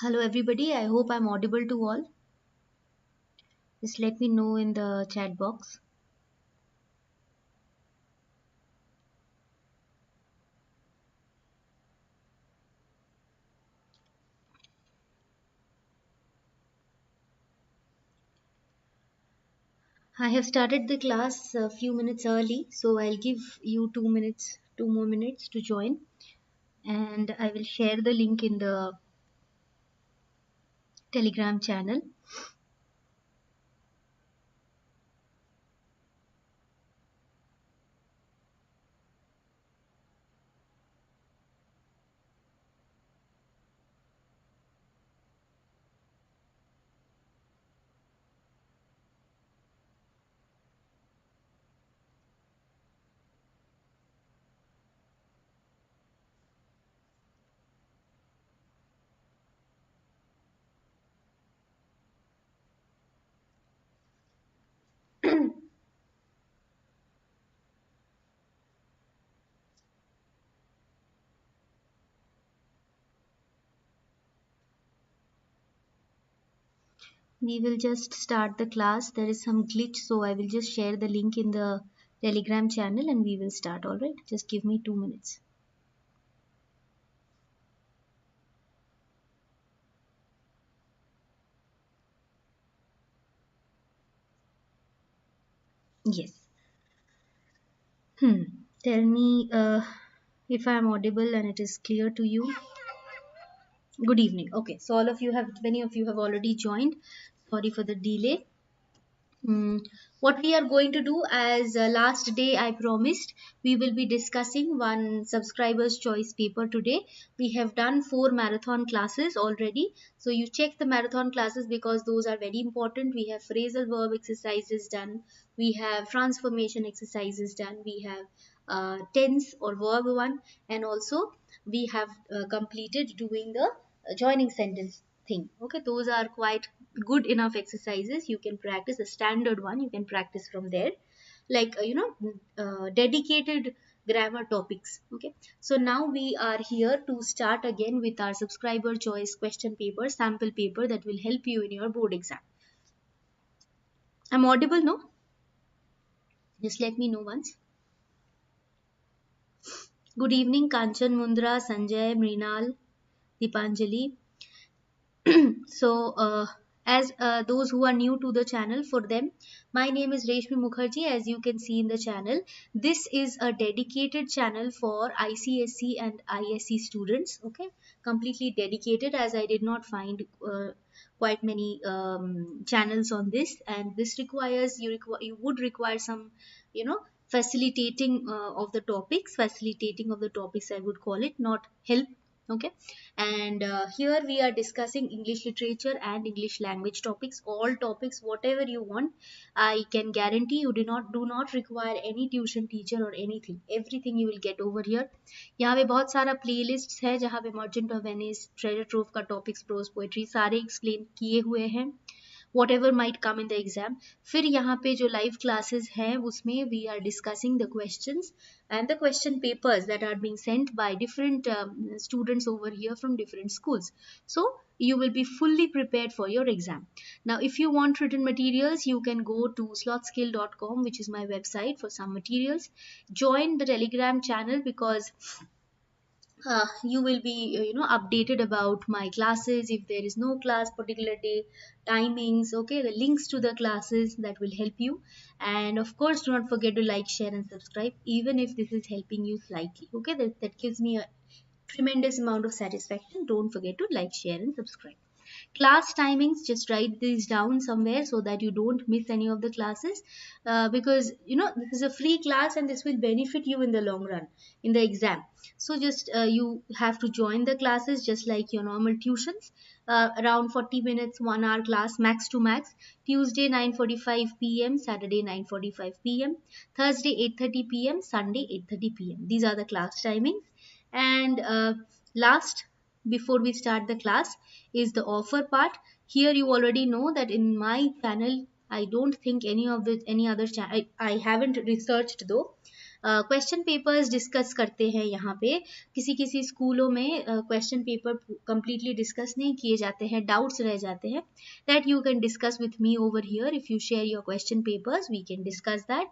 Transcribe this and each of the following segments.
Hello everybody, I hope I'm audible to all. Just let me know in the chat box. I have started the class a few minutes early, so I'll give you 2 minutes, 2 more minutes to join, and I will share the link in the Telegram channel. We will just start the class. There is some glitch, so I will just share the link in the Telegram channel and we will start. Alright, just give me 2 minutes. Yes. Tell me if I am audible and it is clear to you. Good evening. Okay, so many of you have already joined. Sorry for the delay. What we are going to do, as last day I promised, we will be discussing one subscriber's choice paper today. We have done 4 marathon classes already. So you check the marathon classes because those are very important. We have phrasal verb exercises done. We have transformation exercises done. We have tense or verb one, and also we have completed doing the joining sentence thing. Okay, those are quite good enough exercises. You can practice a standard one, you can practice from there, like dedicated grammar topics. Okay, so now we are here to start again with our subscriber choice question paper, sample paper that will help you in your board exam. I'm audible, no? Just let me know once. Good evening, Kanchan, Mundra, Sanjay, Mrinal, Dipanjali. So as those who are new to the channel, for them, my name is Reshmi Mukherjee. As you can see in the channel, this is a dedicated channel for ICSE and ISE students. Okay, completely dedicated, as I did not find quite many channels on this, and this requires you would require some, facilitating of the topics, I would call it, not help. Okay, and here we are discussing English literature and English language topics, all topics whatever you want. I can guarantee you do not require any tuition teacher or anything. Everything you will get over here. यहाँ पे बहुत सारा playlists है जहाँ पे merchant of Venice, treasure trove का topics, pros poetry सारे explain किए हुए हैं, whatever might come in the exam. फिर यहाँ पे जो live classes हैं उसमें we are discussing the questions and the question papers that are being sent by different students over here from different schools. So you will be fully prepared for your exam. Now if you want written materials, you can go to slothskill.com, which is my website, for some materials. Join the Telegram channel because you will be updated about my classes. If there is no class particular day, timings, okay, the links to the classes that will help you. And of course, do not forget to like, share and subscribe, even if this is helping you slightly. Okay, that gives me a tremendous amount of satisfaction. Don't forget to like, share and subscribe. Class timings, just write these down somewhere so that you don't miss any of the classes, because this is a free class and this will benefit you in the long run in the exam. So just you have to join the classes just like your normal tuitions, around 40 minutes, 1 hour class max to max. Tuesday 9:45 p.m, Saturday 9:45 p.m, Thursday 8:30 p.m, Sunday 8:30 p.m. These are the class timings. And last, before we start the class, is the offer part. Here you already know that in my channel, I don't think any other channel, I haven't researched though, question papers discuss करते हैं यहाँ पे. किसी किसी स्कूलों में question paper completely discuss नहीं किए जाते हैं, डाउट्स रह जाते हैं. That you can discuss with me over here. If you share your question papers we can discuss that.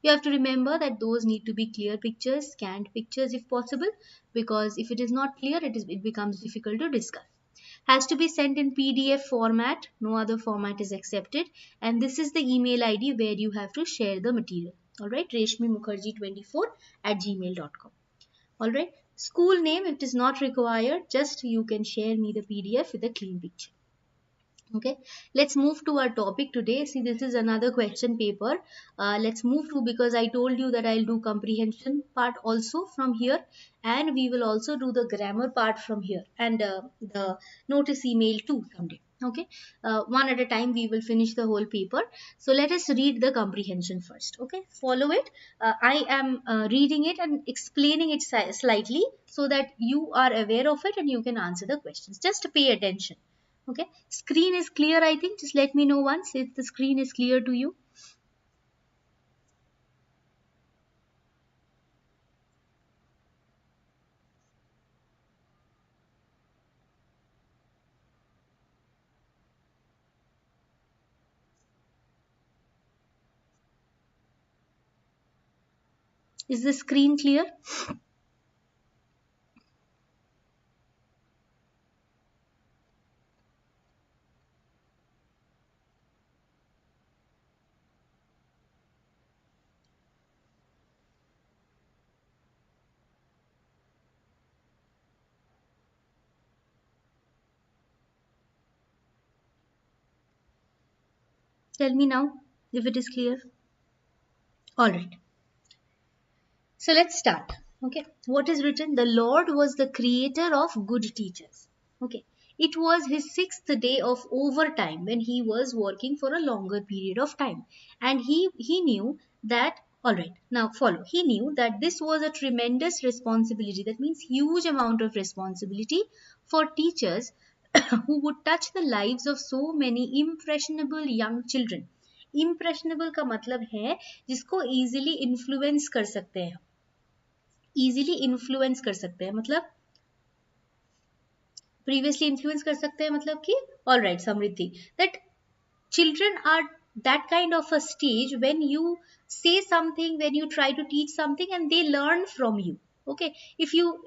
You have to remember that those need to be clear pictures, scanned pictures if possible, because if it is not clear, it becomes difficult to discuss. Has to be sent in PDF format, no other format is accepted, and this is the email ID where you have to share the material. Alright, reshmimukherjee24@gmail.com. Alright, school name, it is not required, just you can share me the PDF with a clean picture. Okay, let's move to our topic today. See, this is another question paper. Let's move to, because I told you that I'll do comprehension part also from here, and we will also do the grammar part from here, and the notice email too someday. Okay, one at a time we will finish the whole paper. So let us read the comprehension first. Okay, follow it. I am reading it and explaining it slightly so that you are aware of it and you can answer the questions. Just pay attention. Okay, screen is clear, I think. Just let me know once if the screen is clear to you. Is the screen clear? Tell me now if it is clear. All right. So let's start. Okay, what is written? The Lord was the creator of good teachers. Okay, it was his sixth day of overtime when he was working for a longer period of time, and he knew that. All right, now follow. He knew that this was a tremendous responsibility. That means huge amount of responsibility for teachers who would touch the lives of so many impressionable young children. Impressionable का मतलब है जिसको easily influence कर सकते हैं. Easily influence कर सकते हैं, मतलब प्रीवियसली इन्फ्लुएंस कर सकते हैं, मतलब कि all right Samriddhi, that children are that kind of a stage when you say something, when you try to teach something and they learn from you. Okay, if you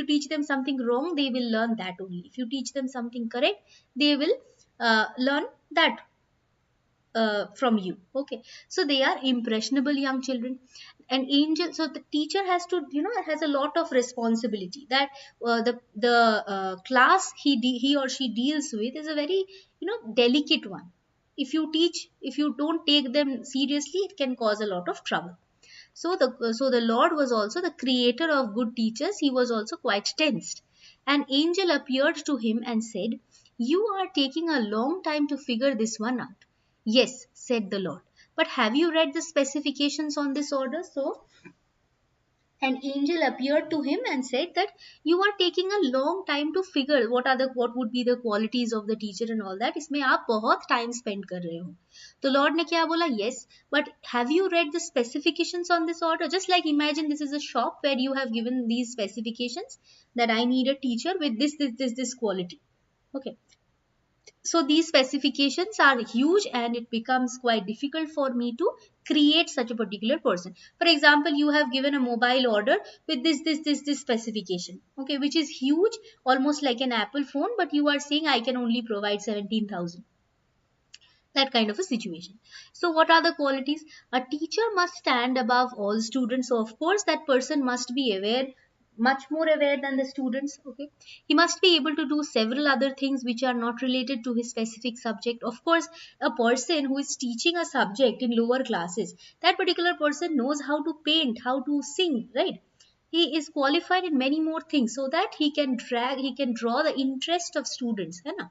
teach them something wrong, they will learn that only. If you teach them something correct, they will learn that from you. Okay, so they are impressionable young children. An angel, so the teacher has to, has a lot of responsibility, that the class he or she deals with is a very, delicate one. If you don't take them seriously, it can cause a lot of trouble. So the Lord was also the creator of good teachers. He was also quite tensed. An angel appeared to him and said, "You are taking a long time to figure this one out." "Yes," said the Lord, "but have you read the specifications on this order?" So an angel appeared to him and said that you are taking a long time to figure what would be the qualities of the teacher and all that. इसमें आप बहुत time spend कर रहे हो. तो Lord ने क्या बोला? Yes, but have you read the specifications on this order? Just like imagine this is a shop where you have given these specifications that I need a teacher with this quality. Okay. So these specifications are huge and it becomes quite difficult for me to create such a particular person. For example, you have given a mobile order with this specification, okay, which is huge, almost like an Apple phone, but you are saying I can only provide 17,000. That kind of a situation. So what are the qualities? A teacher must stand above all students. So of course that person must be aware, much more aware than the students. Okay, he must be able to do several other things which are not related to his specific subject. Of course, a person who is teaching a subject in lower classes, that particular person knows how to paint, how to sing, right? He is qualified in many more things so that he can draw the interest of students, है ना?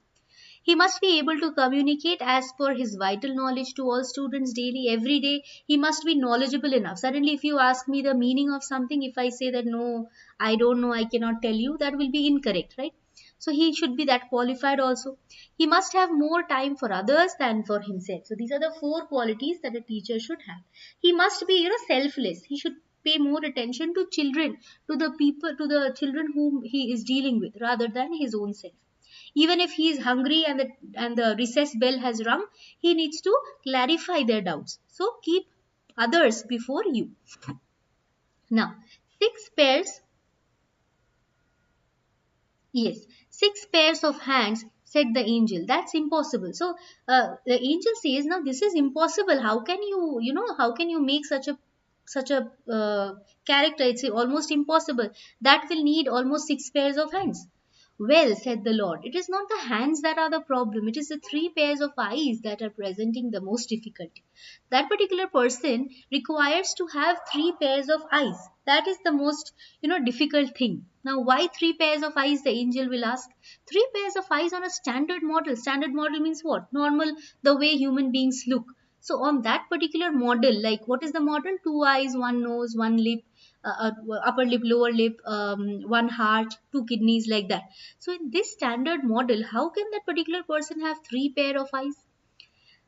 He must be able to communicate as per his vital knowledge to all students daily, every day. He must be knowledgeable enough. Suddenly, if you ask me the meaning of something, if I say that no, I don't know, I cannot tell you, that will be incorrect, right? So he should be that qualified also. He must have more time for others than for himself. So these are the four qualities that a teacher should have. He must be, selfless. He should pay more attention to children, to the people, to the children whom he is dealing with, rather than his own self. Even if he is hungry and the recess bell has rung, he needs to clarify their doubts. So keep others before you. Now, six pairs, yes, six pairs of hands, said the angel. That's impossible. So the angel says, now this is impossible. How can you, how can you make such a character? It's almost impossible. That will need almost six pairs of hands. Well, said the Lord, it is not the hands that are the problem. It is the three pairs of eyes that are presenting the most difficulty. That particular person requires to have three pairs of eyes. That is the most, difficult thing. Now, why three pairs of eyes? The angel will ask. Three pairs of eyes on a standard model. Standard model means what? Normal, the way human beings look. So on that particular model, like what is the model? Two eyes, one nose, one lip, upper lip, lower lip, one heart, two kidneys, like that. So in this standard model, how can that particular person have three pair of eyes?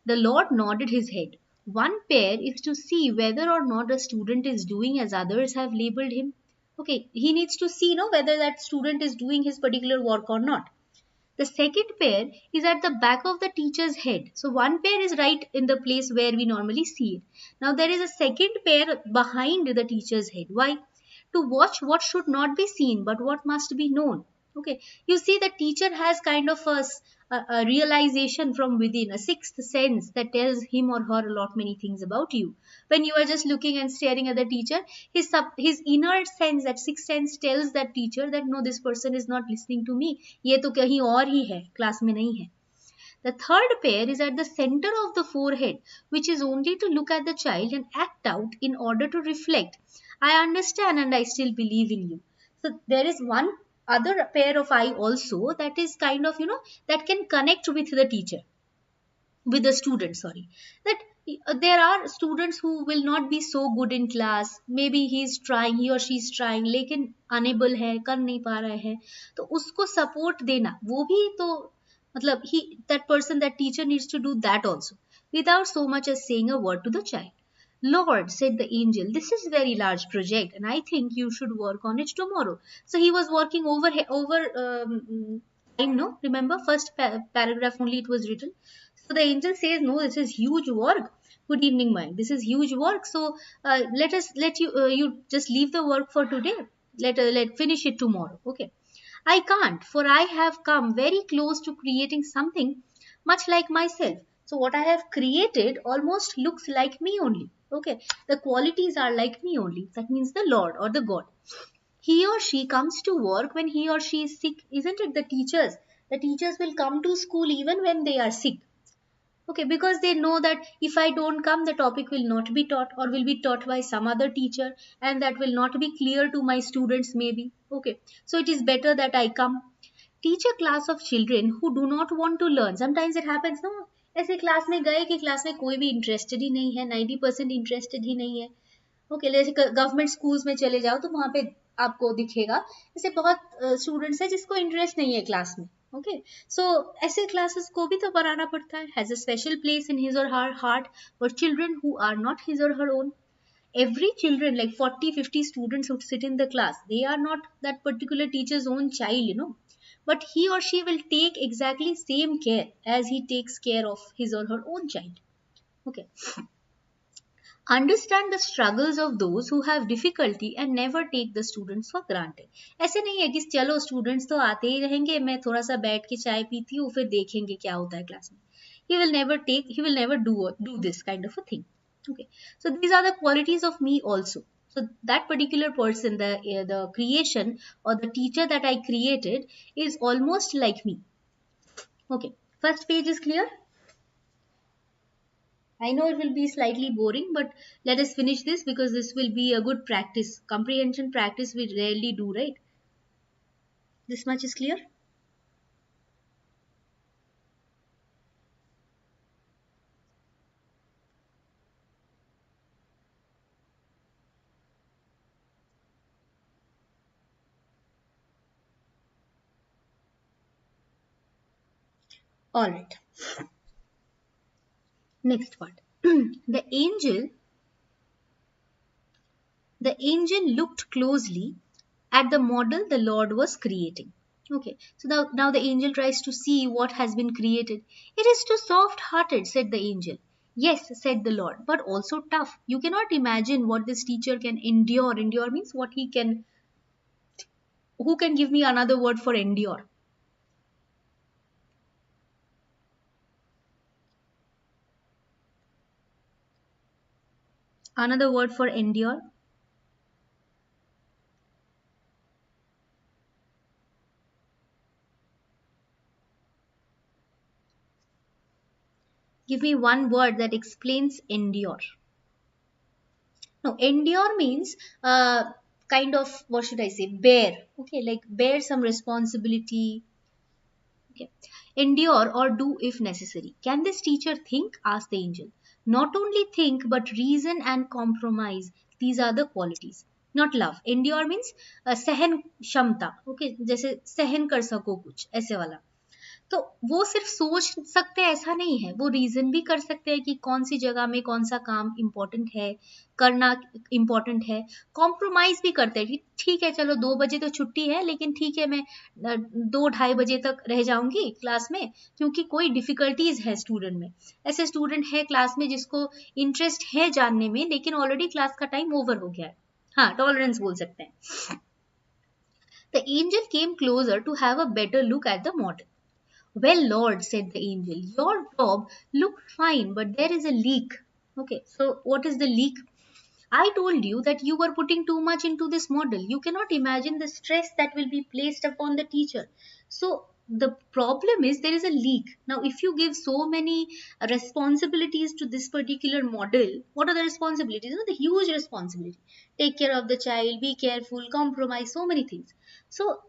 The Lord nodded his head. One pair is to see whether or not a student is doing as others have labeled him. Okay, he needs to see, whether that student is doing his particular work or not. The second pair is at the back of the teacher's head. So one pair is right in the place where we normally see it. Now there is a second pair behind the teacher's head. Why? To watch what should not be seen but what must be known. Okay, you see the teacher has kind of a realization from within, a sixth sense that tells him or her a lot many things about you. When you are just looking and staring at the teacher, his inner sense, that sixth sense, tells that teacher that no, this person is not listening to me, ये तो कहीं और ही है, class में नहीं है. The third pair is at the center of the forehead, which is only to look at the child and act out in order to reflect. I understand and I still believe in you. So there is one other pair of eye also that is kind of, that can connect with the teacher, with the student, sorry. That there are students who will not be so good in class. Maybe he or she is trying, लेकिन unable है, कर नहीं पा रहा है, तो उसको support देना, वो भी तो मतलब that person, that teacher needs to do that also, without so much as saying a word to the child. Lord, said the angel, this is a very large project and I think you should work on it tomorrow. So he was working over time, no? Remember, first paragraph only it was written. So the angel says, no, this is huge work. Good evening, Mike. This is huge work. So let you just leave the work for today. Let finish it tomorrow. Okay. I can't, for I have come very close to creating something much like myself. So what I have created almost looks like me only. Okay. The qualities are like me only. That means the Lord or the God. He or she comes to work when he or she is sick, isn't it? The teachers will come to school even when they are sick. Okay, because they know that if I don't come, the topic will not be taught or will be taught by some other teacher, and that will not be clear to my students, maybe. Okay, so it is better that I come. Teach a class of children who do not want to learn. Sometimes it happens, no? ऐसे class में गए कि class में कोई भी interested ही नहीं है, 90% interested ही नहीं है. ओके, जैसे गवर्नमेंट स्कूल्स में चले जाओ तो वहां पे आपको दिखेगा ऐसे बहुत स्टूडेंट्स है जिसको इंटरेस्ट नहीं है क्लास में. ओके, सो ऐसे क्लासेस को भी तो बनाना पड़ता है. Has a special place in his or her heart for children who are not his or her own. Every children, like 40-50 students who sit in the class, they are not that particular teacher's own child, but he or she will take exactly same care as he takes care of his or her own child. Okay, understand the struggles of those who have difficulty and never take the students for granted. ऐसे नहीं है कि चलो students तो आते ही रहेंगे, मैं थोड़ा सा बैठ के चाय पीती हूँ फिर देखेंगे क्या होता है क्लास में. He will never do this kind of a thing. Okay, so these are the qualities of me also. So that particular person, the creation or the teacher that I created is almost like me. Okay, first page is clear. I know it will be slightly boring, but let us finish this because this will be a good practice. Comprehension practice we rarely do, right? This much is clear? All right. Next part. The angel looked closely at the model the Lord was creating. Okay, so now the angel tries to see what has been created. It is too soft hearted, said the angel. Yes, said the Lord, but also tough. You cannot imagine what this teacher can endure. Endure means what he can. Who can give me another word for endure? Another word for endure? Give me one word that explains endure. No, endure means kind of, what should I say, bear. Okay, like bear some responsibility. Okay. Endure or do if necessary. Can this teacher think? Asked the angel. Not only think, but reason and compromise. These are the qualities. Not love. Endure means सहन क्षमता. Okay, जैसे सहन कर सको कुछ ऐसे वाला. तो वो सिर्फ सोच सकते हैं ऐसा नहीं है, वो रीजन भी कर सकते हैं कि कौन सी जगह में कौन सा काम इम्पोर्टेंट है, करना इम्पोर्टेंट है. कॉम्प्रोमाइज भी करते हैं कि ठीक है चलो 2 बजे तो छुट्टी है, लेकिन ठीक है मैं 2-2:30 बजे तक रह जाऊंगी क्लास में, क्योंकि कोई डिफिकल्टीज है स्टूडेंट में. ऐसे स्टूडेंट है क्लास में जिसको इंटरेस्ट है जानने में, लेकिन ऑलरेडी क्लास का टाइम ओवर हो गया है. हाँ, टॉलरेंस बोल सकते हैं. The angel came closer to have a better look at the model. Well, Lord, said the angel, your job looked fine, but there is a leak. Okay, so what is the leak? I told you that you were putting too much into this model. You cannot imagine the stress that will be placed upon the teacher. So the problem is there is a leak. Now, if you give so many responsibilities to this particular model, what are the responsibilities? You know, the huge responsibility. Take care of the child, be careful, compromise, so many things. So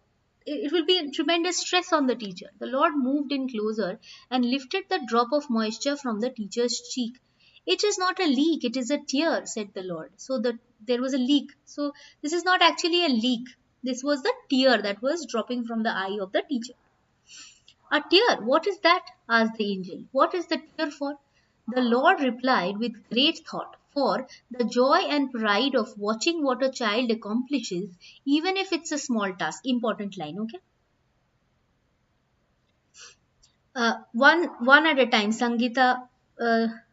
it will be a tremendous stress on the teacher. The Lord moved in closer and lifted the drop of moisture from the teacher's cheek. It is not a leak, it is a tear, said the Lord. So there was a leak. So this is not actually a leak. This was the tear that was dropping from the eye of the teacher. A tear, what is that? Asked the angel. What is the tear for? The Lord replied with great thought, for the joy and pride of watching what a child accomplishes, even if it's a small task. Important line, okay? One at a time, Sangeeta.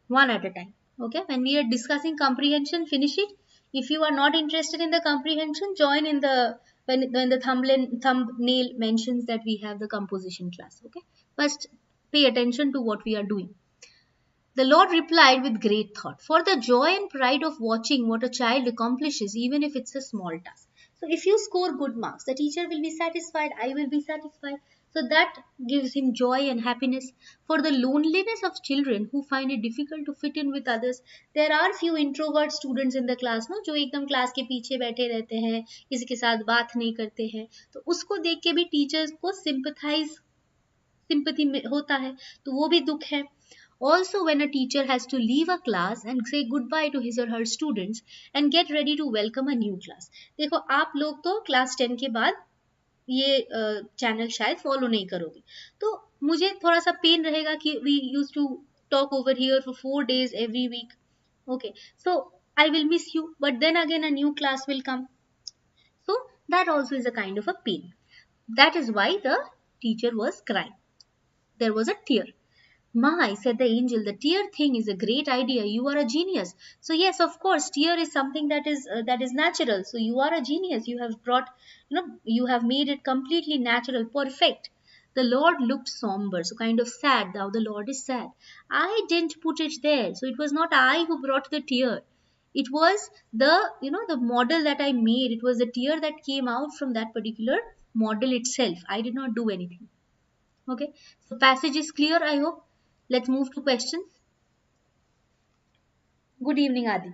One at a time. Okay, when we are discussing comprehension, finish it. If you are not interested in the comprehension, join in the when the thumbnail mentions that we have the composition class. Okay, first pay attention to what we are doing. The Lord replied with great thought, for the joy and pride of watching what a child accomplishes, even if it's a small task. So, if you score good marks, the teacher will be satisfied, I will be satisfied. So, that gives him joy and happiness. For the loneliness of children who find it difficult to fit in with others, there are few introvert students in the class, no, जो एकदम class के पीछे बैठे रहते हैं, किसी के साथ बात नहीं करते हैं. तो उसको देख के भी टीचर्स को sympathy होता है, तो वो भी दुख है. Also, when a teacher has to leave a class and say goodbye to his or her students and get ready to welcome a new class. देखो आप लोग तो क्लास 10 के बाद ये चैनल शायद फॉलो नहीं करोगे, तो मुझे थोड़ा सा पेन रहेगा कि we use to talk over here for 4 days every week. Okay, so I will miss you, but then again a new class will come. So that also is a kind of a pain. That is why the teacher was crying. There was a tear. My, said the angel, the tear thing is a great idea. You are a genius. So yes, of course, tear is something that is natural. So you are a genius. You have brought, you have made it completely natural, perfect. The Lord looked somber, so kind of sad. Now the Lord is sad. I didn't put it there. So it was not I who brought the tear. It was the model that I made. It was the tear that came out from that particular model itself. I did not do anything. Okay. So passage is clear, I hope. Let's move to questions. Good evening, Adi.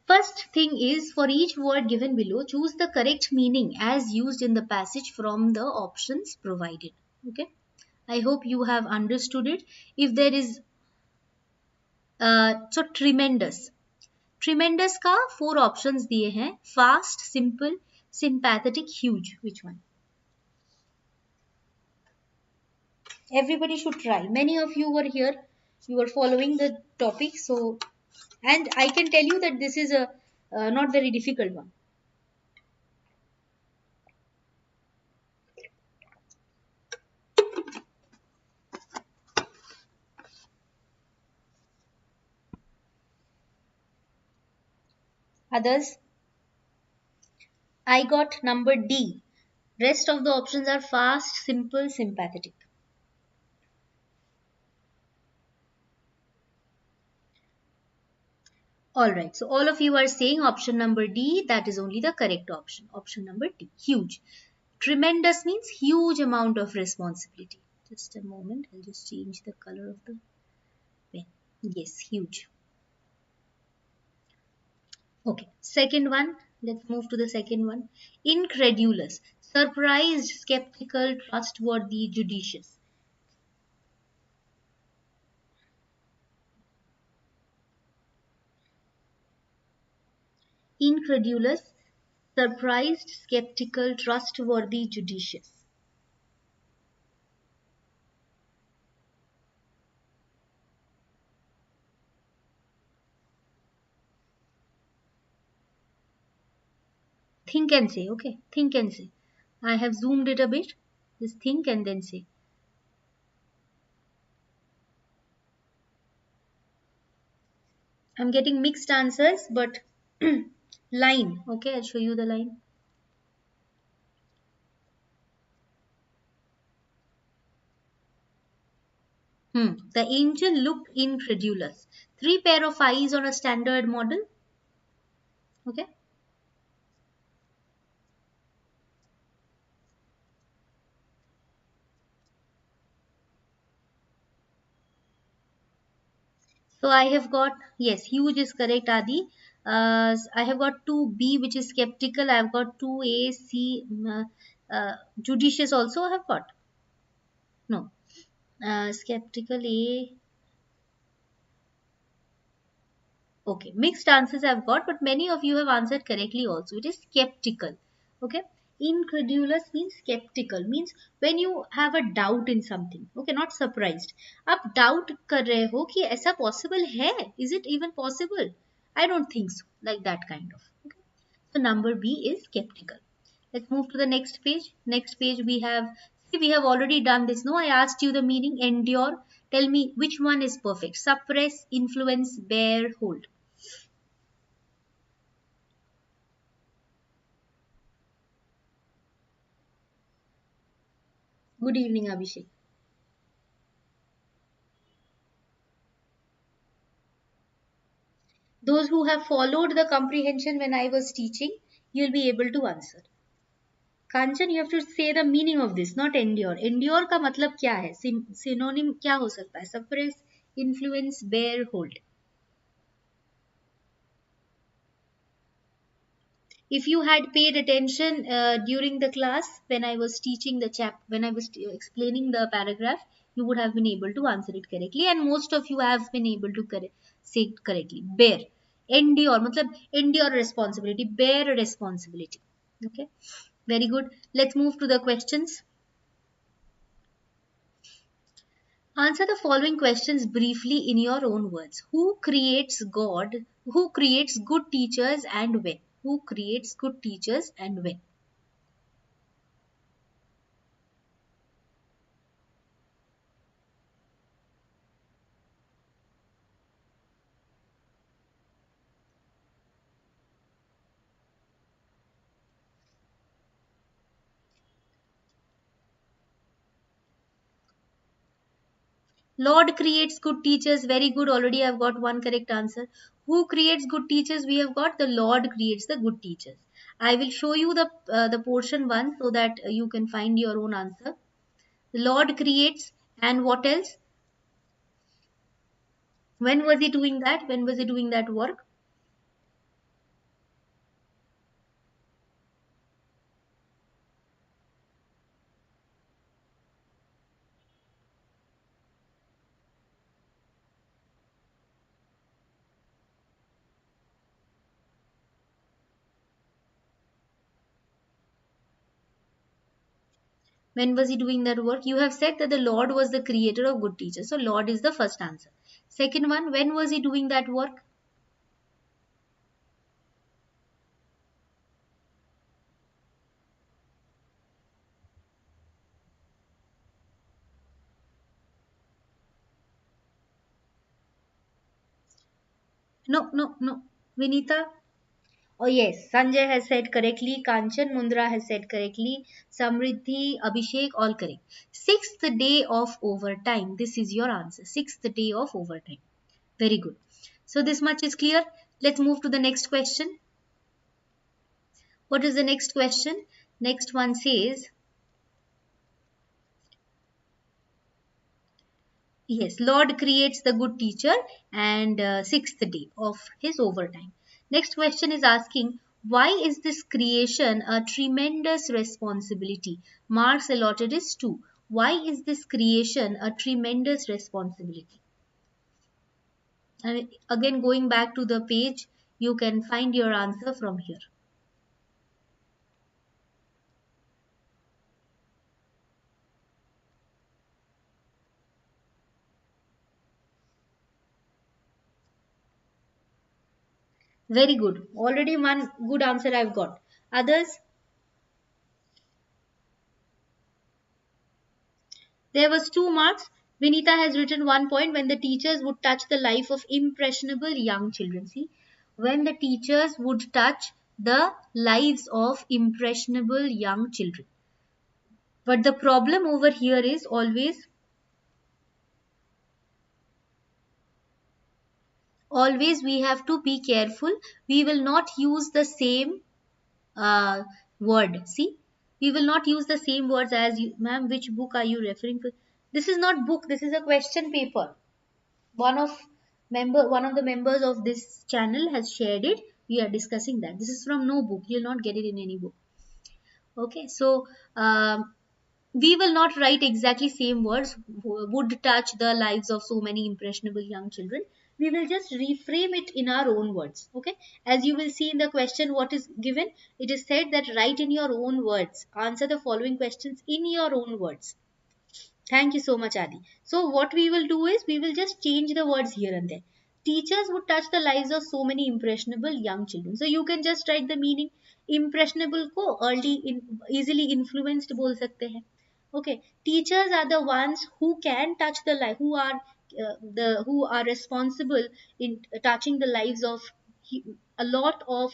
First thing is, for each word given below, choose the correct meaning as used in the passage from the options provided. Okay. I hope you have understood it. If there is, so tremendous. Tremendous का 4 options दिए हैं. Fast, simple, sympathetic, huge. Which one? Everybody should try. Many of you were here, you were following the topic, so, and I can tell you that this is a not very difficult one. Others, I got number D. Rest of the options are fast, simple, sympathetic. All right, so all of you are saying option number D, that is only the correct option. Option number D, huge. Tremendous means huge amount of responsibility. Just a moment, I'll just change the color of the pen. Yes, huge. Okay, second one, let's move to the second one. Incredulous, surprised, skeptical, trustworthy, judicious. Incredulous, surprised, skeptical, trustworthy, judicious. Think and say, okay? Think and say. I have zoomed it a bit. Just think and then say. I'm getting mixed answers, but line. Okay, I'll show you the line. The angel looked incredulous. Three pair of eyes on a standard model. Okay. So I have got, yes, huge is correct, Adi. I have got 2B, which is skeptical. I have got 2A, C, judicious also I have got. No, skeptical A. Okay, mixed answers I've got, but many of you have answered correctly also. It is skeptical. Okay, incredulous means skeptical, means when you have a doubt in something. Okay, not surprised. आप doubt कर रहे हो कि ऐसा possible है? Is it even possible? I don't think so. Like that kind of. Okay. So number B is skeptical. Let's move to the next page. Next page we have, see, we have already done this. No, I asked you the meaning, endure. Tell me which one is perfect. Suppress, influence, bear, hold. Good evening, Abhishek. Those who have followed the comprehension when I was teaching, you'll be able to answer. Kanchan, you have to say the meaning of this, not endure. Endure का मतलब क्या है? Synonym क्या हो सकता है? Suppress, influence, bear, hold. If you had paid attention during the class when I was teaching the when I was explaining the paragraph, you would have been able to answer it correctly, and most of you have been able to say it correctly. Bear, endure, matlab endure responsibility, bear responsibility. Okay, very good. Let's move to the questions. Answer the following questions briefly in your own words. Who creates God? Who creates good teachers and when? Who creates good teachers and when? Lord creates good teachers. Very good. Already I've got one correct answer. Who creates good teachers? We have got the Lord creates the good teachers. I will show you the portion one so that you can find your own answer. The Lord creates, and what else? When was he doing that? When was he doing that work? When was he doing that work? You have said that the Lord was the creator of good teachers. So Lord is the first answer. Second one, when was he doing that work? No, no, no. Vinita? Oh yes, Sanjay has said correctly. Kanchan Mundra has said correctly. Samriddhi, Abhishek, all correct. Sixth day of overtime. This is your answer. Sixth day of overtime. Very good. So this much is clear. Let's move to the next question. What is the next question? Next one says, yes, Lord creates the good teacher and sixth day of his overtime. Next question is asking, why is this creation a tremendous responsibility? Marks allotted is 2. Why is this creation a tremendous responsibility? And again, going back to the page, you can find your answer from here. Very good. Already one good answer I've got. Others, there was 2 marks. Vinita has written 1 point when the teachers would touch the life of impressionable young children. See, when the teachers would touch the lives of impressionable young children. But the problem over here is always we have to be careful. We will not use the same uh, word. See, we will not use the same words as you, ma'am. Which book are you referring to? This is not book. This is a question paper. One of the members of this channel has shared it. We are discussing that. This is from no book. You'll not get it in any book. Okay, so we will not write exactly same words would touch the lives of so many impressionable young children. We will just reframe it in our own words. Okay, as you will see in the question, what is given? It is said that write in your own words. Answer the following questions in your own words. Thank you so much, Adi. So what we will do is we will just change the words here and there. Teachers would touch the lives of so many impressionable young children. So you can just write the meaning. Impressionable को early easily influenced बोल सकते हैं. Okay, teachers are the ones who can touch the life, who are responsible in touching the lives of a lot of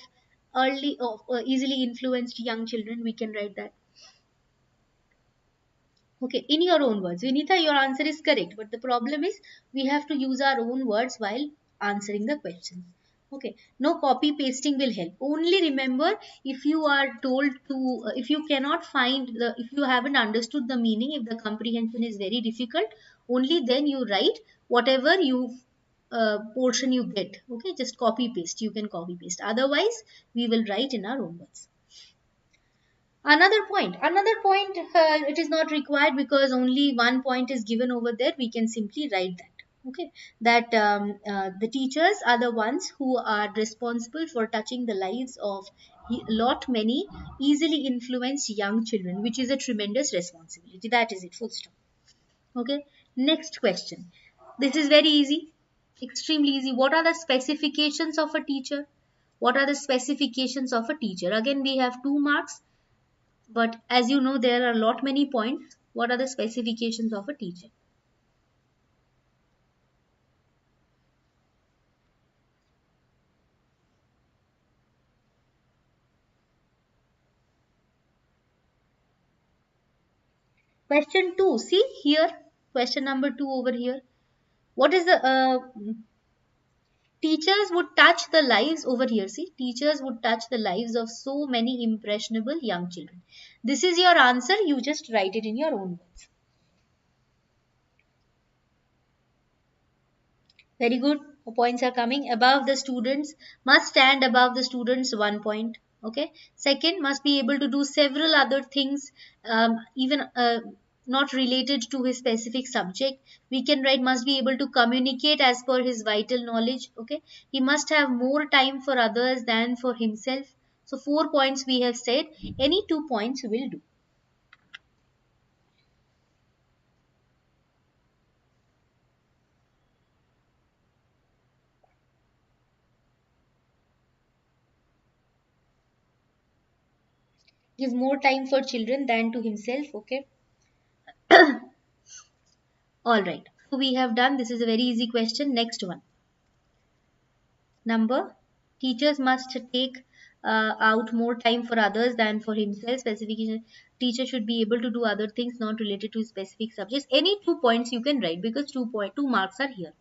early of easily influenced young children. We can write that. Okay, in your own words. Vinitha, your answer is correct. But the problem is we have to use our own words while answering the questions. Okay, no copy pasting will help. Only remember, if you are told to, if you cannot find if you haven't understood the meaning, if the comprehension is very difficult, only then you write whatever you portion you get. Okay, just copy paste. You can copy paste. Otherwise, we will write in our own words. Another point, it is not required because only 1 point is given over there. We can simply write that. Okay, that the teachers are the ones who are responsible for touching the lives of lot many easily influenced young children, which is a tremendous responsibility. That is it, full stop. Okay, next question. This is very easy, extremely easy. What are the specifications of a teacher? What are the specifications of a teacher? Again, we have 2 marks, but as you know, there are a lot many points. What are the specifications of a teacher? Question 2. See here. Question number 2 over here. What is the teachers would touch the lives over here? See, teachers would touch the lives of so many impressionable young children. This is your answer. You just write it in your own words. Very good. Points are coming. Above the students, must stand above the students, 1 point. Okay. Second, must be able to do several other things, even not related to his specific subject. We can write must be able to communicate as per his vital knowledge. Okay. He must have more time for others than for himself. So 4 points we have said. Any 2 points will do. Give more time for children than to himself. Okay. All right. So we have done. This is a very easy question. Next one. Number. Teachers must take out more time for others than for himself. Specification. Teacher should be able to do other things not related to specific subjects. Any 2 points you can write because 2 marks are here.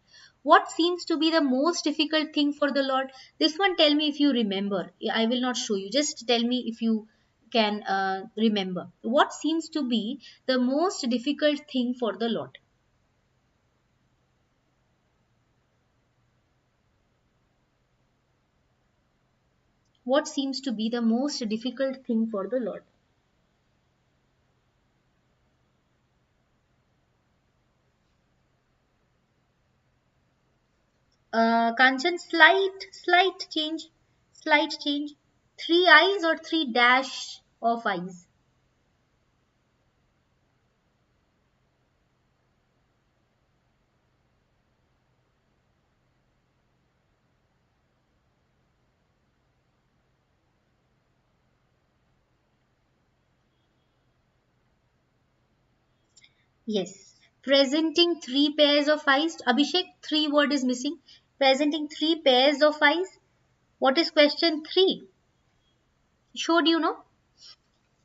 What seems to be the most difficult thing for the Lord? This one, tell me if you remember. I will not show you. Just tell me if you can remember. What seems to be the most difficult thing for the Lord? What seems to be the most difficult thing for the Lord? Kanchan, slight change, slight change. Three eyes or three dash of eyes? Yes. Presenting three pairs of eyes. Abhishek, three word is missing. Presenting three pairs of eyes. What is question three? Showed you know?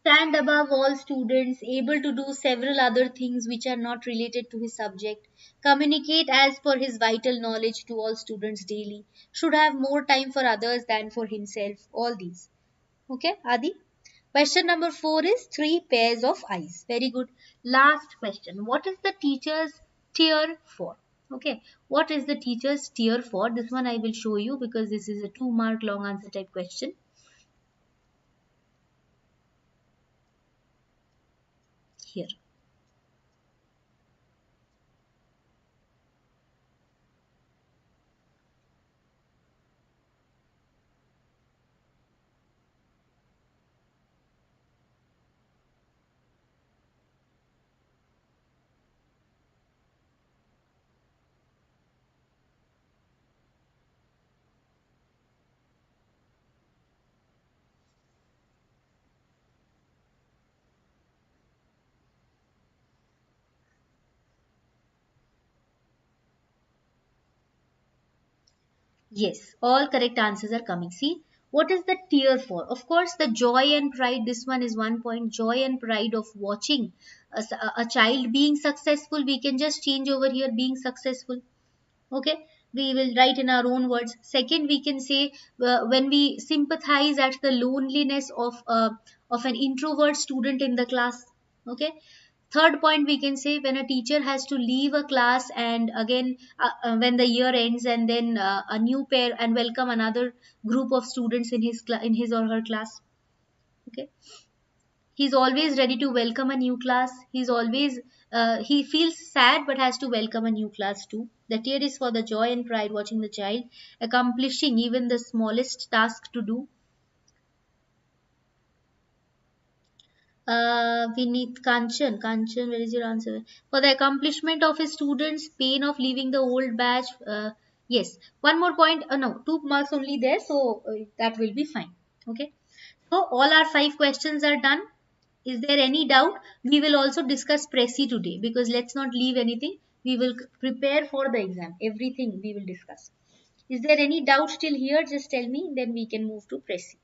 Stand above all students, able to do several other things which are not related to his subject, communicate as per his vital knowledge to all students daily, should have more time for others than for himself, all these. Okay, Adi? Question number 4 is three pairs of eyes. Very good. Last question. What is the teacher's tear for? Okay, what is the teacher's tear for? This one I will show you because this is a 2 mark long answer type question. Here. Yes, all correct answers are coming. See, what is the tear for? Of course, the joy and pride. This one is 1 point. Joy and pride of watching a child being successful. We can just change over here being successful. Okay, we will write in our own words. Second, we can say when we sympathize at the loneliness of an introvert student in the class. Okay, third point, we can say when a teacher has to leave a class and again when the year ends and then a new pair and welcome another group of students in in his or her class. Okay, he's always ready to welcome a new class. He's always he feels sad but has to welcome a new class too. The tear is for the joy and pride watching the child accomplishing even the smallest task to do. We need Kanchan, where is your answer? For the accomplishment of his students, pain of leaving the old batch. Yes, one more point. No, 2 marks only there, so that will be fine. Okay. So all our 5 questions are done. Is there any doubt? We will also discuss Prezi today because let's not leave anything. We will prepare for the exam. Everything we will discuss. Is there any doubt till here? Just tell me, then we can move to Prezi.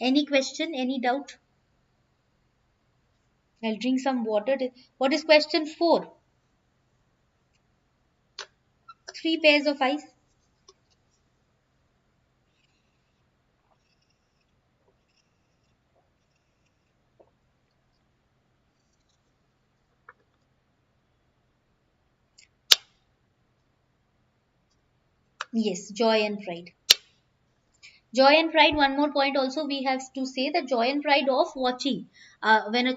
Any question? Any doubt? I'll drink some water. What is question 4? Three pairs of eyes. Yes, joy and pride. Joy and pride. One more point also we have to say the joy and pride of watching. When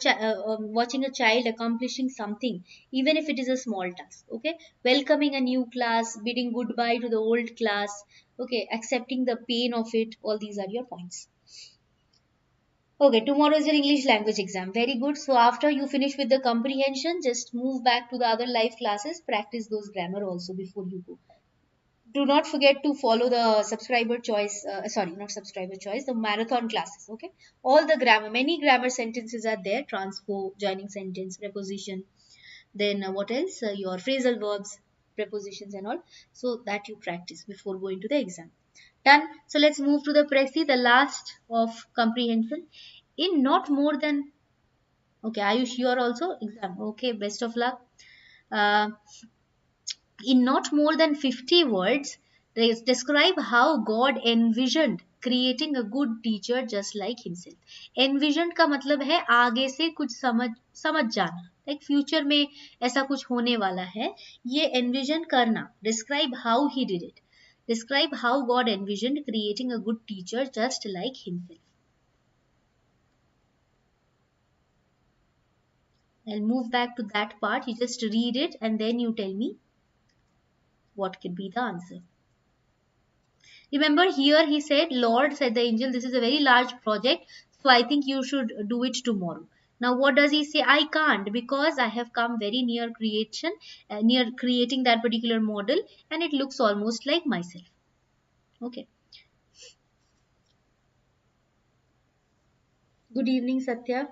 watching a child accomplishing something, even if it is a small task. Okay, welcoming a new class, bidding goodbye to the old class. Okay, accepting the pain of it. All these are your points. Okay, tomorrow is your English language exam. Very good. So after you finish with the comprehension, just move back to the other live classes. Practice those grammar also before you go. Do not forget to follow the subscriber choice, sorry, not subscriber choice, the marathon classes. Okay, all the grammar, many grammar sentences are there: transpo, joining sentence, preposition, then what else, your phrasal verbs, prepositions and all, so that you practice before going to the exam. Done. So let's move to the preci, the last of comprehension. In not more than, okay, are you sure also exam? Okay, best of luck. uh, in not more than 50 words, describe how God envisioned creating a good teacher just like himself. Envisioned का मतलब है आगे से कुछ समझ जाना, like future में ऐसा कुछ होने वाला है, ये envision करना. Describe how he did it. Describe how God envisioned creating a good teacher just like himself. I'll move back to that part. You just read it and then you tell me what could be the answer. Remember here he said, Lord, said the angel, this is a very large project, so I think you should do it tomorrow. Now what does he say? I can't, because I have come very near creation, near creating that particular model, and it looks almost like myself. Okay. Good evening, Satya.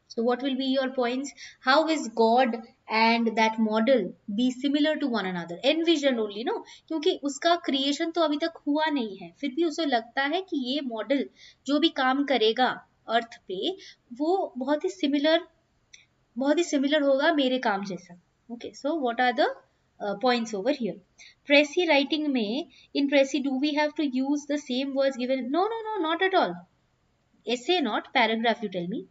So what will be your points? How is God and that model be similar to one another? Envision only, no? क्योंकि उसका creation तो अभी तक हुआ नहीं है, फिर भी उसे लगता है कि ये model जो भी काम करेगा अर्थ पे, वो बहुत ही similar होगा मेरे काम जैसा. Okay, so what are the points over here? Preci writing में, in Preci do we have to use the same words given? No, no, no, not at all. Essay not, paragraph you tell me,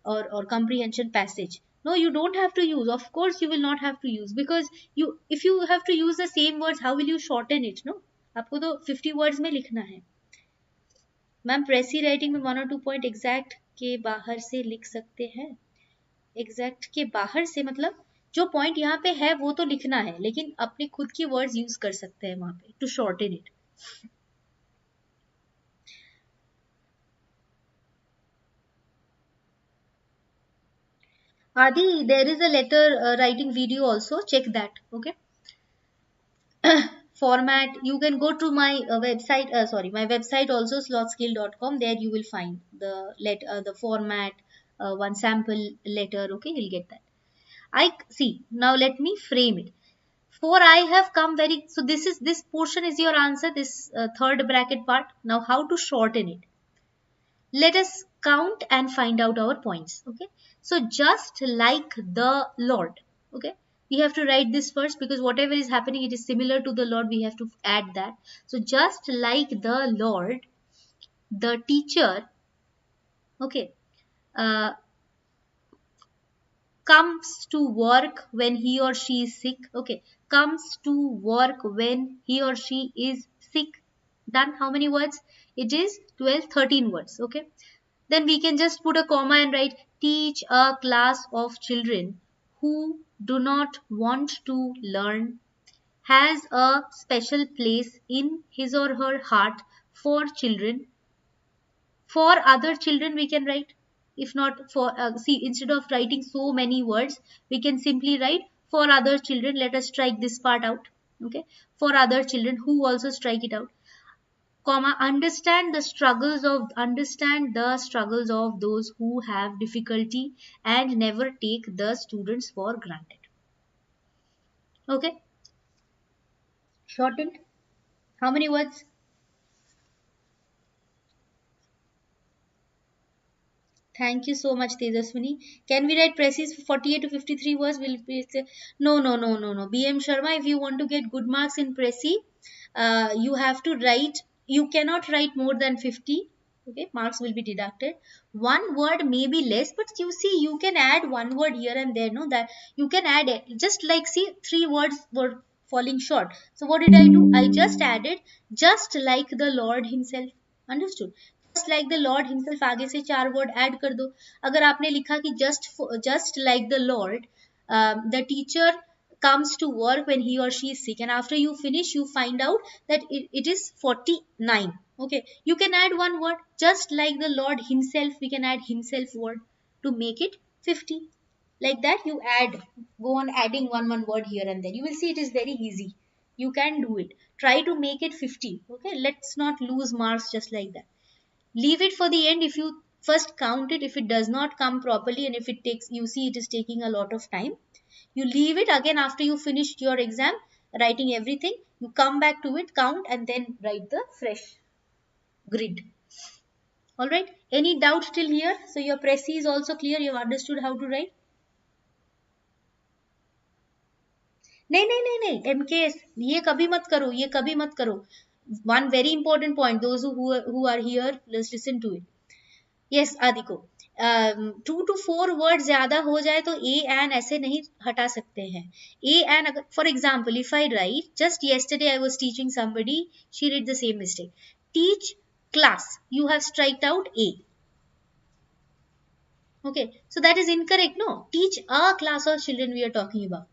or comprehension passage. No, you don't have to use. Of course you will not have to use, because you, if you have to use the same words, how will you shorten it? No, आपको तो 50 words में लिखना है. Ma'am प्रेसी writing में 1 और 2 point exact के बाहर से लिख सकते हैं. एग्जैक्ट के बाहर से मतलब जो पॉइंट यहाँ पे है वो तो लिखना है, लेकिन अपने खुद की वर्ड्स यूज कर सकते हैं वहां पे टू शॉर्टन इट. Adi, there is a letter writing video also. Check that. Okay. Format. You can go to my website. Sorry, my website also slotskill.com. There you will find the format, one sample letter. Okay, you'll get that. I see. Now let me frame it. For I have come very. So this portion is your answer. This third bracket part. Now how to shorten it? Let us count and find out our points. Okay, so just like the Lord. Okay, we have to write this first, because whatever is happening, it is similar to the Lord. We have to add that. So just like the Lord, the teacher, okay, uh, comes to work when he or she is sick. Okay, comes to work when he or she is sick. Done. How many words? It is 12, 13 words. Okay, then we can just put a comma and write, teach a class of children who do not want to learn, has a special place in his or her heart for children. For other children we can write, if not for, see, instead of writing so many words, we can simply write for other children. Let us strike this part out. Okay, for other children, who also strike it out, comma, understand the struggles of those who have difficulty and never take the students for granted. Okay, shortened. How many words? Thank you so much, Tejaswini. Can we write precis 48 to 53 words? Will we say no, no, no, no, no. BM Sharma, if you want to get good marks in preci, you have to write. You cannot write more than 50. Okay, marks will be deducted. One word may be less, but you see, you can add one word here and there. No, that you can add it. Just like, see, 3 words were falling short. So what did I do? I just added just like the Lord Himself. Understood? Just like the Lord Himself, आगे से 4 word add कर दो. अगर आपने लिखा कि just like the Lord, the teacher comes to work when he or she is sick, and after you finish you find out that it is 49. Okay, you can add one word, just like the Lord Himself. We can add Himself word to make it 50. Like that you add, go on adding one word here and there. You will see it is very easy. You can do it. Try to make it 50. Okay, let's not lose marks just like that. Leave it for the end. If you first count it, if it does not come properly and if it takes, you see it is taking a lot of time, you leave it again after you finished your exam writing everything. You come back to it, count, and then write the fresh grid. All right, any doubt till here? So your precis is also clear, you have understood how to write. नहीं नहीं नहीं नहीं MKS ये कभी मत करो, ये कभी मत करो. One very important point, those who are here, let's listen to it. Yes, आदिको, 2 to 4 वर्ड ज्यादा हो जाए तो ए एन ऐसे नहीं हटा सकते हैं. ए एन, अगर for example if I right just yesterday I was teaching somebody, she did the same mistake. Teach class, you have striked out a. Okay, so that is incorrect. No, teach a class of children we are talking about.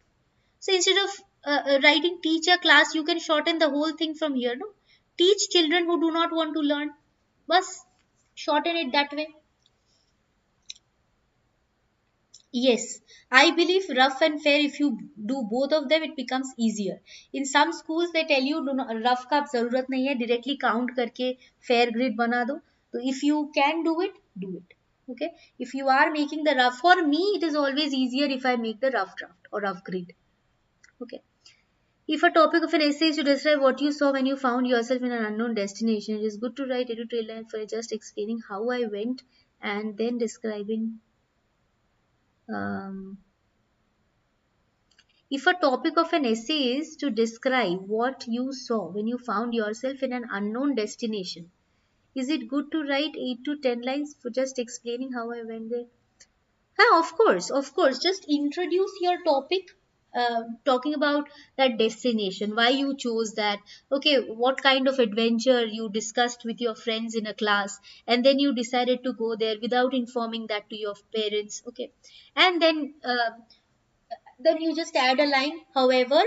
So instead of writing teach a class, you can shorten the whole thing from here. No, teach children who do not want to learn. Bus, shorten it that way. Yes, I believe rough and fair, if you do both of them, it becomes easier. In some schools, they tell you do not, rough का जरूरत नहीं है, directly count करके fair grade बना दो. So if you can do it, do it. Okay. If you are making the rough, for me, it is always easier if I make the rough draft or rough grade. Okay. If a topic of an essay is to describe what you saw when you found yourself in an unknown destination, it is good to write editorial line for just explaining how I went and then describing. Um, If a topic of an essay is to describe what you saw when you found yourself in an unknown destination, is it good to write 8 to 10 lines for just explaining how I went there? Of course, of course. Just introduce your topic, talking about that destination, why you chose that, okay, what kind of adventure you discussed with your friends in a class, and then you decided to go there without informing that to your parents, okay, and then you just add a line. However,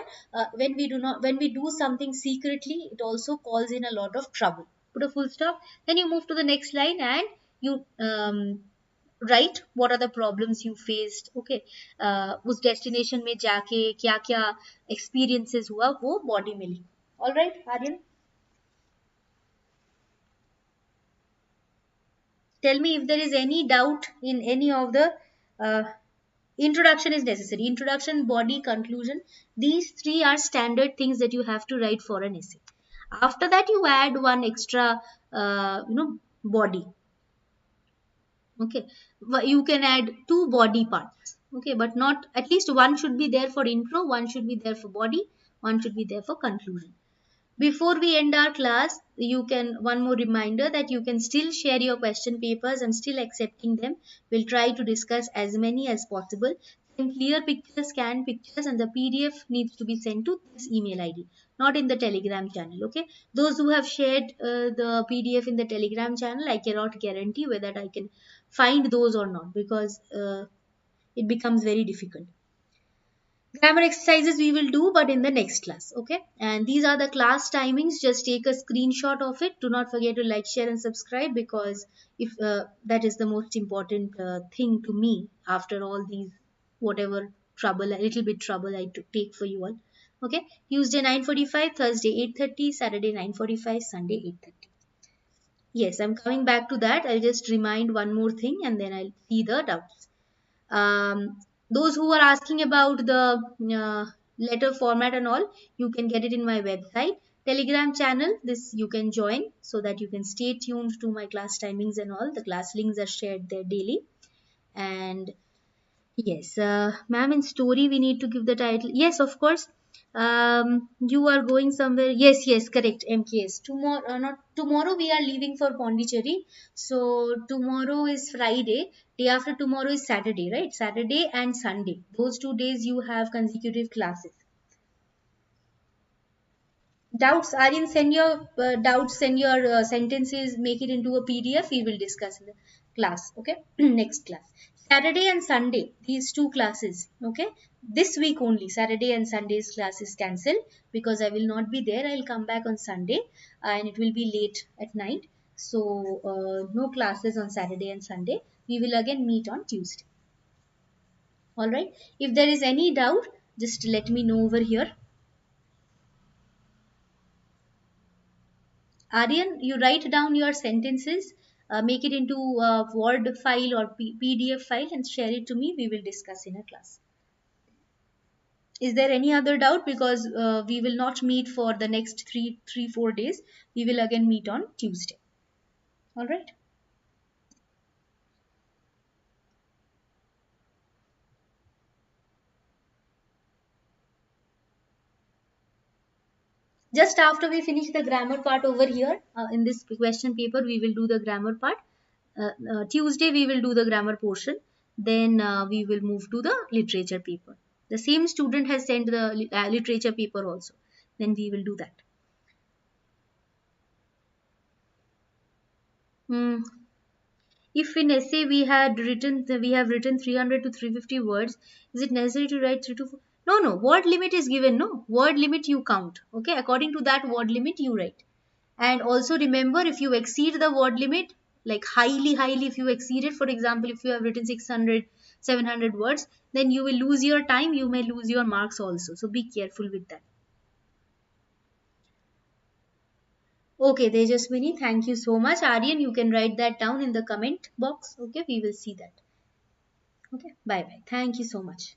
when we do something secretly, it also calls in a lot of trouble. Put a full stop, then you move to the next line and you write what are the problems you faced. Okay, उस destination में जाके क्या क्या experiences हुआ वो body में लिखो. All right, Aryan, tell me if there is any doubt in any of the uh, introduction is necessary. Introduction, body, conclusion. These three are standard things that you have to write for an essay. After that, you add one extra, body. Okay, you can add 2 body parts. Okay, but not, at least one should be there for intro, one should be there for body, one should be there for conclusion. Before we end our class, you can, one more reminder that you can still share your question papers and still accepting them. We'll try to discuss as many as possible. Send clear pictures, scan pictures, and the PDF needs to be sent to this email ID, not in the Telegram channel. Okay, those who have shared the PDF in the Telegram channel, I cannot guarantee whether I can find those or not, because it becomes very difficult. Grammar exercises we will do, but in the next class. Okay, and these are the class timings. Just take a screenshot of it. Do not forget to like, share, and subscribe, because if that is the most important thing to me after all these whatever trouble, a little bit trouble I took take for you all. Okay, Tuesday 9:45, Thursday 8:30, Saturday 9:45, Sunday 8:30. Yes, I'm coming back to that. I'll just remind one more thing and then I'll see the doubts. Those who are asking about the letter format and all, you can get it in my website. Telegram channel, this you can join so that you can stay tuned to my class timings and all. The class links are shared there daily. And yes, ma'am, in story we need to give the title. Yes, of course. You are going somewhere. Yes, yes, correct. MKS. Tomorrow, not tomorrow. We are leaving for Pondicherry. So tomorrow is Friday. Day after tomorrow is Saturday, right? Saturday and Sunday. Those 2 days you have consecutive classes. Doubts, Aryan, send your doubts, send your sentences, make it into a PDF. We will discuss in the class. Okay, next class. Saturday and Sunday, these 2 classes. Okay, this week only. Saturday and Sunday's class is cancelled because I will not be there. I will come back on Sunday and it will be late at night. So, no classes on Saturday and Sunday. We will again meet on Tuesday. All right. If there is any doubt, just let me know over here. Aryan, you write down your sentences, make it into a Word file or PDF file and share it to me. We will discuss in a class. Is there any other doubt? Because we will not meet for the next 4 days. We will again meet on Tuesday. All right. Just after we finish the grammar part over here, in this question paper, we will do the grammar part. Tuesday, we will do the grammar portion. Then we will move to the literature paper. The same student has sent the literature paper also. Then we will do that. Hmm. If in essay we have written 300 to 350 words, is it necessary to write 3 to 4? No, no. Word limit is given. No, word limit you count. Okay, according to that word limit you write. And also remember, if you exceed the word limit, like highly, if you exceed it, for example, if you have written 600, 700 words, then you will lose your time. You may lose your marks also. So be careful with that. Okay, Tejaswini, thank you so much. Aryan, you can write that down in the comment box. Okay, we will see that. Okay, bye bye. Thank you so much.